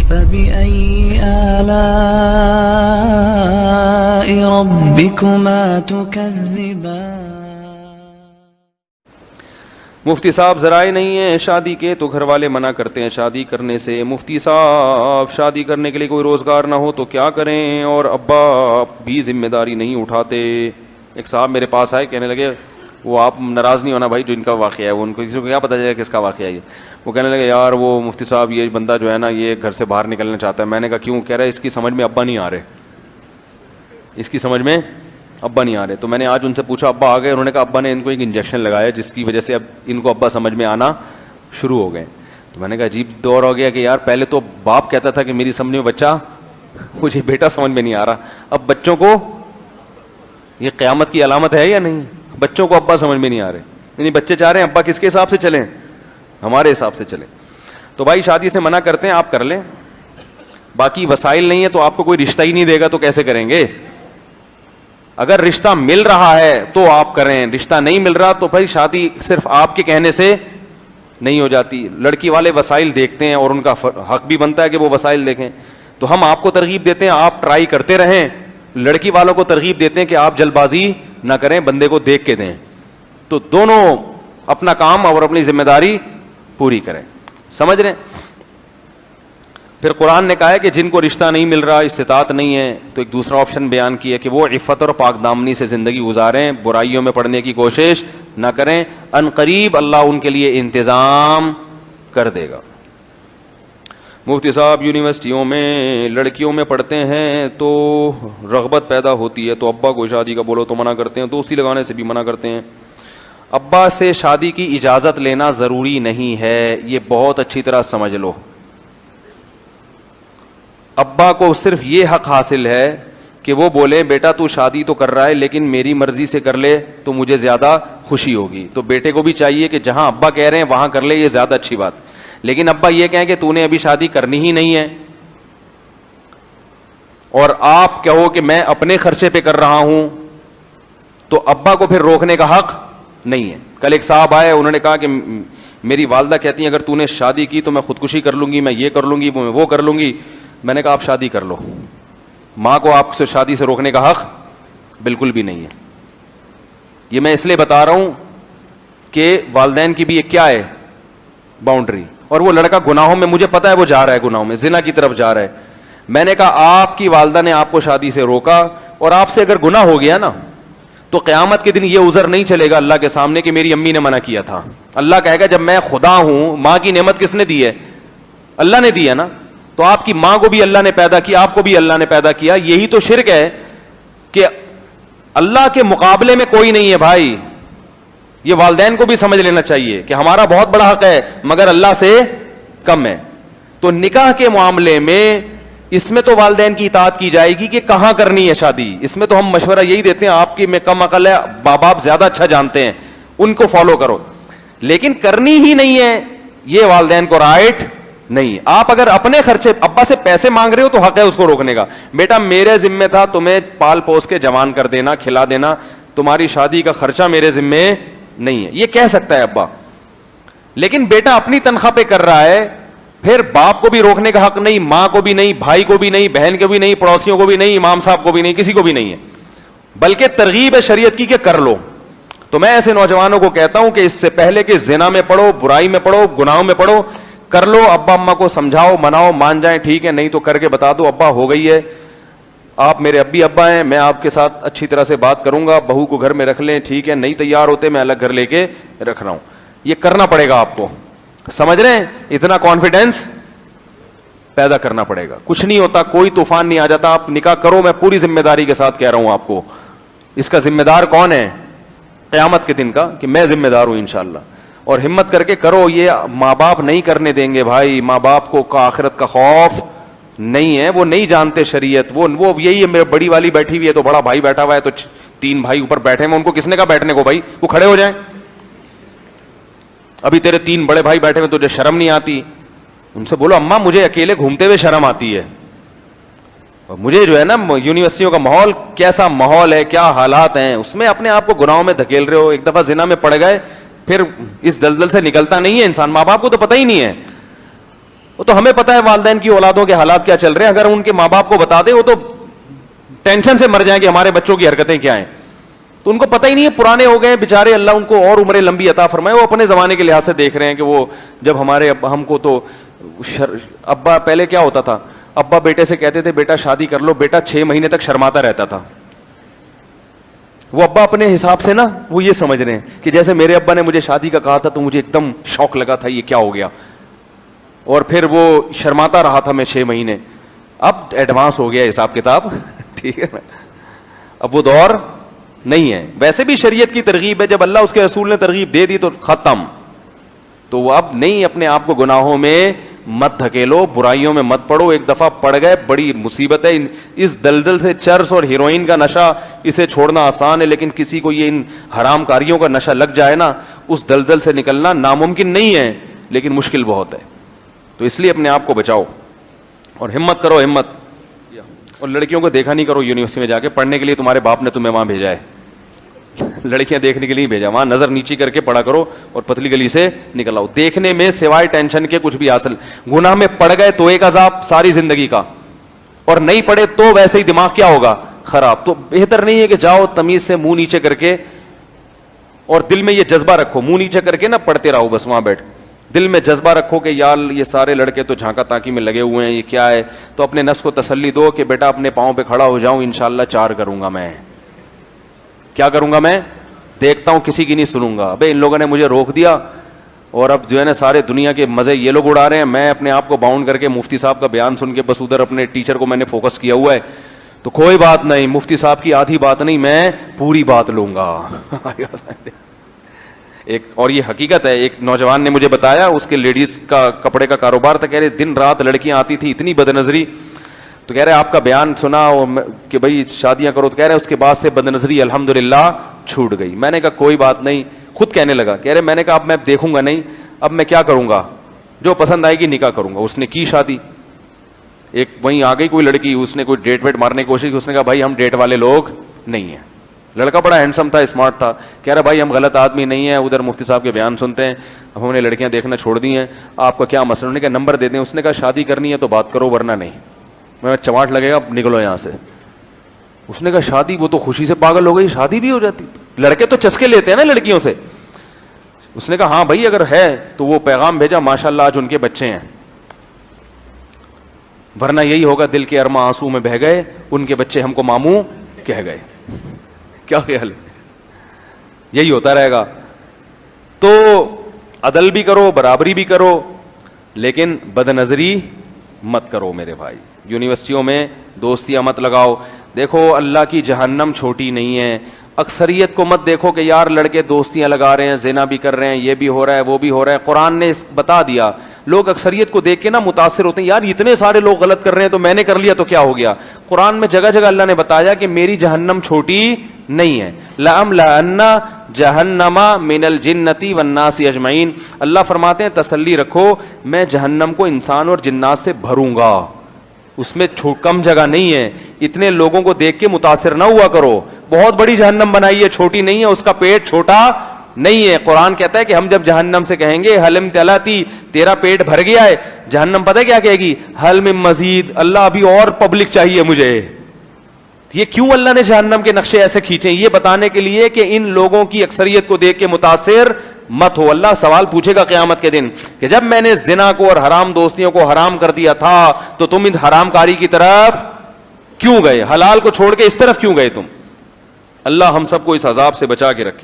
فبأي آلاء ربكما تكذبان. مفتی صاحب ذرائع نہیں ہیں شادی کے تو گھر والے منع کرتے ہیں شادی کرنے سے. مفتی صاحب شادی کرنے کے لیے کوئی روزگار نہ ہو تو کیا کریں اور ابا بھی ذمہ داری نہیں اٹھاتے. ایک صاحب میرے پاس آئے, کہنے لگے, وہ آپ ناراض نہیں ہونا بھائی جو ان کا واقعہ ہے, وہ ان کو کسی کو کیا پتہ چلے کس کا واقعہ ہے یہ. وہ کہنے لگے یار وہ مفتی صاحب یہ بندہ جو ہے نا یہ گھر سے باہر نکلنا چاہتا ہے. میں نے کہا کیوں؟ کہہ رہا ہے اس کی سمجھ میں ابا نہیں آ رہے, اس کی سمجھ میں ابا نہیں آ رہے. تو میں نے آج ان سے پوچھا ابا آ گئے؟ انہوں نے کہا ابا نے ان کو ایک انجیکشن لگایا جس کی وجہ سے اب ان کو ابا سمجھ میں آنا شروع ہو گئے. تو میں نے کہا عجیب دور ہو گیا کہ یار پہلے تو باپ کہتا تھا کہ میری سمجھ میں بچہ, مجھے بیٹا سمجھ میں نہیں آ رہا. اب بچوں کو, یہ قیامت کی علامت ہے یا نہیں, بچوں کو ابا سمجھ میں نہیں آ رہے. یعنی بچے چاہ رہے ہیں ابا کس کے حساب سے چلیں, ہمارے حساب سے چلیں. تو بھائی شادی سے منع کرتے ہیں, آپ کر لیں. باقی وسائل نہیں ہے تو آپ کو کوئی رشتہ ہی نہیں دے گا تو کیسے کریں گے؟ اگر رشتہ مل رہا ہے تو آپ کریں, رشتہ نہیں مل رہا تو بھائی شادی صرف آپ کے کہنے سے نہیں ہو جاتی. لڑکی والے وسائل دیکھتے ہیں اور ان کا حق بھی بنتا ہے کہ وہ وسائل دیکھیں. تو ہم آپ کو ترغیب دیتے ہیں آپ ٹرائی کرتے رہیں, لڑکی والوں کو ترغیب دیتے ہیں کہ آپ جلد بازی نہ کریں, بندے کو دیکھ کے دیں. تو دونوں اپنا کام اور اپنی ذمہ داری پوری کریں. سمجھ رہے ہیں؟ پھر قرآن نے کہا ہے کہ جن کو رشتہ نہیں مل رہا, استطاعت نہیں ہے, تو ایک دوسرا آپشن بیان کیا کہ وہ عفت اور پاک دامنی سے زندگی گزاریں, برائیوں میں پڑنے کی کوشش نہ کریں. ان قریب اللہ ان کے لیے انتظام کر دے گا. مفتی صاحب یونیورسٹیوں میں لڑکیوں میں پڑھتے ہیں تو رغبت پیدا ہوتی ہے, تو ابا کو شادی کا بولو تو منع کرتے ہیں, دوستی لگانے سے بھی منع کرتے ہیں. ابا سے شادی کی اجازت لینا ضروری نہیں ہے, یہ بہت اچھی طرح سمجھ لو. ابا کو صرف یہ حق حاصل ہے کہ وہ بولے بیٹا تو شادی تو کر رہا ہے لیکن میری مرضی سے کر لے تو مجھے زیادہ خوشی ہوگی. تو بیٹے کو بھی چاہیے کہ جہاں ابا کہہ رہے ہیں وہاں کر لے, یہ زیادہ اچھی بات. لیکن ابا یہ کہیں کہ تو نے ابھی شادی کرنی ہی نہیں ہے اور آپ کہو کہ میں اپنے خرچے پہ کر رہا ہوں, تو ابا کو پھر روکنے کا حق نہیں ہے. کل ایک صاحب آئے, انہوں نے کہا کہ میری والدہ کہتی ہیں اگر تو نے شادی کی تو میں خودکشی کر لوں گی, میں یہ کر لوں گی, میں وہ کر لوں گی. میں نے کہا آپ شادی کر لو, ماں کو آپ سے شادی سے روکنے کا حق بالکل بھی نہیں ہے. یہ میں اس لیے بتا رہا ہوں کہ والدین کی بھی ایک کیا ہے باؤنڈری, اور وہ لڑکا گناہوں میں, مجھے پتا ہے وہ جا رہا ہے گناہوں میں, زنا کی طرف جا رہا ہے. میں نے کہا آپ کی والدہ نے آپ کو شادی سے روکا اور آپ سے اگر گناہ ہو گیا نا تو قیامت کے دن یہ عذر نہیں چلے گا اللہ کے سامنے کہ میری امی نے منع کیا تھا. اللہ کہے گا جب میں خدا ہوں, ماں کی نعمت کس نے دی ہے؟ اللہ نے دی ہے نا. تو آپ کی ماں کو بھی اللہ نے پیدا کیا, آپ کو بھی اللہ نے پیدا کیا. یہی تو شرک ہے کہ اللہ کے مقابلے میں کوئی نہیں ہے بھائی. یہ والدین کو بھی سمجھ لینا چاہیے کہ ہمارا بہت بڑا حق ہے مگر اللہ سے کم ہے. تو نکاح کے معاملے میں اس میں تو والدین کی اطاعت کی جائے گی کہ کہاں کرنی ہے شادی. اس میں تو ہم مشورہ یہی دیتے ہیں, آپ کی میں کم عقل ہے, ماں باپ زیادہ اچھا جانتے ہیں, ان کو فالو کرو. لیکن کرنی ہی نہیں ہے یہ والدین کو رائٹ نہیں ہے. آپ اگر اپنے خرچے ابا سے پیسے مانگ رہے ہو تو حق ہے اس کو روکنے کا. بیٹا میرے ذمہ تھا تمہیں پال پوس کے جوان کر دینا, کھلا دینا, تمہاری شادی کا خرچہ میرے ذمہ نہیں ہے, یہ کہہ سکتا ہے ابا. لیکن بیٹا اپنی تنخواہ پہ کر رہا ہے, پھر باپ کو بھی روکنے کا حق نہیں, ماں کو بھی نہیں, بھائی کو بھی نہیں, بہن کو بھی نہیں, پڑوسیوں کو بھی نہیں, امام صاحب کو بھی نہیں, کسی کو بھی نہیں ہے. بلکہ ترغیب ہے شریعت کی کہ کر لو. تو میں ایسے نوجوانوں کو کہتا ہوں کہ اس سے پہلے کہ زنا میں پڑھو, برائی میں پڑھو, گناہوں میں پڑھو, کر لو. ابا اماں کو سمجھاؤ, مناؤ, مان جائیں ٹھیک ہے, نہیں تو کر کے بتا دو ابا ہو گئی ہے, آپ میرے ابا ہیں, میں آپ کے ساتھ اچھی طرح سے بات کروں گا, بہو کو گھر میں رکھ لیں ٹھیک ہے, نہیں تیار ہوتے میں الگ گھر لے کے رکھ رہا ہوں. یہ کرنا پڑے گا آپ کو, سمجھ رہے ہیں؟ اتنا کانفیڈینس پیدا کرنا پڑے گا. کچھ نہیں ہوتا, کوئی طوفان نہیں آ جاتا. آپ نکاح کرو, میں پوری ذمہ داری کے ساتھ کہہ رہا ہوں آپ کو. اس کا ذمہ دار کون ہے قیامت کے دن کا؟ کہ میں ذمہ دار ہوں انشاءاللہ. اور ہمت کر کے کرو, یہ ماں باپ نہیں کرنے دیں گے بھائی. ماں باپ کو آخرت کا خوف نہیں ہے, وہ نہیں جانتے شریعت. وہ یہی ہے, میرے بڑی والی بیٹھی ہوئی ہے تو بڑا بھائی بیٹھا ہوا ہے, تو 3 بھائی اوپر بیٹھے ہیں, ان کو کس نے کہا بیٹھنے کو بھائی؟ وہ کھڑے ہو جائیں. ابھی تیرے 3 بڑے بھائی بیٹھے ہوئے, تجھے شرم نہیں آتی؟ ان سے بولو اماں مجھے اکیلے گھومتے ہوئے شرم آتی ہے, مجھے جو ہے نا یونیورسٹیوں کا ماحول, کیسا ماحول ہے, کیا حالات ہیں, اس میں اپنے آپ کو گناہوں میں دھکیل رہے ہو. ایک دفعہ زنا میں پڑ گئے, پھر اس دلدل سے نکلتا نہیں ہے انسان. ماں باپ کو تو پتہ ہی نہیں ہے. وہ تو ہمیں پتا ہے والدین کی اولادوں کے حالات کیا چل رہے ہیں, اگر ان کے ماں باپ کو بتا دیں وہ تو ٹینشن سے مر جائیں کہ ہمارے بچوں کی حرکتیں کیا ہیں. تو ان کو پتہ ہی نہیں ہے, پرانے ہو گئے بیچارے, اللہ ان کو اور عمریں لمبی عطا فرمائے. وہ اپنے زمانے کے لحاظ سے دیکھ رہے ہیں کہ وہ جب ہمارے ہم کو تو ابا پہلے کیا ہوتا تھا, ابا بیٹے سے کہتے تھے بیٹا شادی کر لو, بیٹا 6 مہینے تک شرماتا رہتا تھا. وہ ابا اپنے حساب سے نا وہ یہ سمجھ رہے ہیں کہ جیسے میرے ابا نے مجھے شادی کا کہا تھا تو مجھے ایک دم شوق لگا تھا, یہ کیا ہو گیا, اور پھر وہ شرماتا رہا تھا میں 6 مہینے. اب ایڈوانس ہو گیا حساب کتاب, ٹھیک ہے نا, اب وہ دور نہیں ہے. ویسے بھی شریعت کی ترغیب ہے, جب اللہ اس کے رسول نے ترغیب دے دی تو ختم. تو وہ اب نہیں, اپنے آپ کو گناہوں میں مت دھکیلو, برائیوں میں مت پڑو. ایک دفعہ پڑ گئے بڑی مصیبت ہے. اس دلدل سے چرس اور ہیروئن کا نشہ, اسے چھوڑنا آسان ہے, لیکن کسی کو یہ ان حرام کاریوں کا نشہ لگ جائے نا, اس دلدل سے نکلنا ناممکن نہیں ہے لیکن مشکل بہت ہے. تو اس لیے اپنے آپ کو بچاؤ اور ہمت کرو, ہمت. اور لڑکیوں کو دیکھا نہیں کرو یونیورسٹی میں جا کے پڑھنے کے لیے, تمہارے باپ نے تمہیں وہاں بھیجا ہے, لڑکیاں دیکھنے کے لیے بھیجا. وہاں نظر نیچی کر کے پڑھا کرو اور پتلی گلی سے نکل آؤ. دیکھنے میں سوائے ٹینشن کے کچھ بھی حاصل, گناہ میں پڑ گئے تو ایک عذاب ساری زندگی کا, اور نہیں پڑے تو ویسے ہی دماغ کیا ہوگا, خراب. تو بہتر نہیں ہے کہ جاؤ تمیز سے منہ نیچے کر کے, اور دل میں یہ جذبہ رکھو, منہ نیچے کر کے نہ پڑھتے رہو بس وہاں بیٹھ, دل میں جذبہ رکھو کہ یار یہ سارے لڑکے تو جھانکا تاکی میں لگے ہوئے ہیں, یہ کیا ہے. تو اپنے نفس کو تسلی دو کہ بیٹا اپنے پاؤں پہ کھڑا ہو جاؤں, انشاءاللہ 4 کروں گا میں. کیا کروں گا میں, دیکھتا ہوں, کسی کی نہیں سنوں گا. ابے ان لوگوں نے مجھے روک دیا اور اب جو ہے نا سارے دنیا کے مزے یہ لوگ اڑا رہے ہیں, میں اپنے آپ کو باؤنڈ کر کے مفتی صاحب کا بیان سن کے بس ادھر اپنے ٹیچر کو میں نے فوکس کیا ہوا ہے. تو کوئی بات نہیں, مفتی صاحب کی آدھی بات نہیں, میں پوری بات لوں گا. ایک اور یہ حقیقت ہے, ایک نوجوان نے مجھے بتایا, اس کے لیڈیز کا کپڑے کا کاروبار تھا, کہہ رہے دن رات لڑکیاں آتی تھی, اتنی بد نظری. تو کہہ رہے آپ کا بیان سنا کہ بھائی شادیاں کرو, تو کہہ رہے اس کے بعد سے بد نظری الحمدللہ چھوٹ گئی. میں نے کہا کوئی بات نہیں, خود کہنے لگا, کہہ رہے میں نے کہا اب میں دیکھوں گا نہیں, اب میں کیا کروں گا, جو پسند آئے گی نکاح کروں گا. اس نے کی شادی, ایک وہیں آ گئی کوئی لڑکی, اس نے کوئی ڈیٹ ویٹ مارنے کی کوشش کی, اس نے کہا بھائی ہم ڈیٹ والے لوگ نہیں ہیں. لڑکا بڑا ہینڈسم تھا, اسمارٹ تھا, کہہ رہا بھائی ہم غلط آدمی نہیں ہیں, ادھر مفتی صاحب کے بیان سنتے ہیں, اب ہم نے لڑکیاں دیکھنا چھوڑ دی ہیں, آپ کا کیا مسئلہ. انہوں نے کہا نمبر دے دیں. اس نے کہا شادی کرنی ہے تو بات کرو ورنہ نہیں, میں چماٹ لگے گا, نکلو یہاں سے. اس نے کہا شادی, وہ تو خوشی سے پاگل ہو گئی, شادی بھی ہو جاتی, لڑکے تو چسکے لیتے ہیں نا لڑکیوں سے. اس نے کہا ہاں بھائی اگر ہے تو وہ پیغام بھیجا, ماشاءاللہ آج ان کے بچے ہیں, ورنہ یہی ہوگا دل کے ارماں آنسو میں بہہ گئے, ان کے بچے ہم کو ماموں کہہ گئے. کیا خیال ہے, یہی ہوتا رہے گا. تو عدل بھی کرو, برابری بھی کرو, لیکن بد نظری مت کرو میرے بھائی. یونیورسٹیوں میں دوستیاں مت لگاؤ. دیکھو اللہ کی جہنم چھوٹی نہیں ہے. اکثریت کو مت دیکھو کہ یار لڑکے دوستیاں لگا رہے ہیں, زنا بھی کر رہے ہیں, یہ بھی ہو رہا ہے, وہ بھی ہو رہا ہے. قرآن نے بتا دیا. لوگ اکثریت کو دیکھ کے نا متاثر ہوتے ہیں, یار اتنے سارے لوگ غلط کر رہے ہیں تو میں نے کر لیا تو کیا ہو گیا. قرآن میں جگہ جگہ اللہ نے بتایا کہ میری جہنم چھوٹی نہیں ہے. لَأَمْلَأَنَّ جَهَنَّمَ مِنَ الْجِنَّةِ وَالنَّاسِ أَجْمَعِينَ. اللہ فرماتے ہیں تسلی رکھو, میں جہنم کو انسان اور جنات سے بھروں گا, اس میں کم جگہ نہیں ہے. اتنے لوگوں کو دیکھ کے متاثر نہ ہوا کرو. بہت بڑی جہنم بنائی ہے, چھوٹی نہیں ہے, اس کا پیٹ چھوٹا نہیں ہے. قرآن کہتا ہے کہ ہم جب جہنم سے کہیں گے حلم تلاتی, تیرا پیٹ بھر گیا ہے, جہنم پتہ کیا کہے گی, حل من مزید, اللہ ابھی اور پبلک چاہیے مجھے. یہ کیوں اللہ نے جہنم کے نقشے ایسے کھینچے, یہ بتانے کے لیے کہ ان لوگوں کی اکثریت کو دیکھ کے متاثر مت ہو. اللہ سوال پوچھے گا قیامت کے دن کہ جب میں نے زنا کو اور حرام دوستیوں کو حرام کر دیا تھا تو تم ان حرام کاری کی طرف کیوں گئے, حلال کو چھوڑ کے اس طرف کیوں گئے تم. اللہ ہم سب کو اس عذاب سے بچا کے رکھے.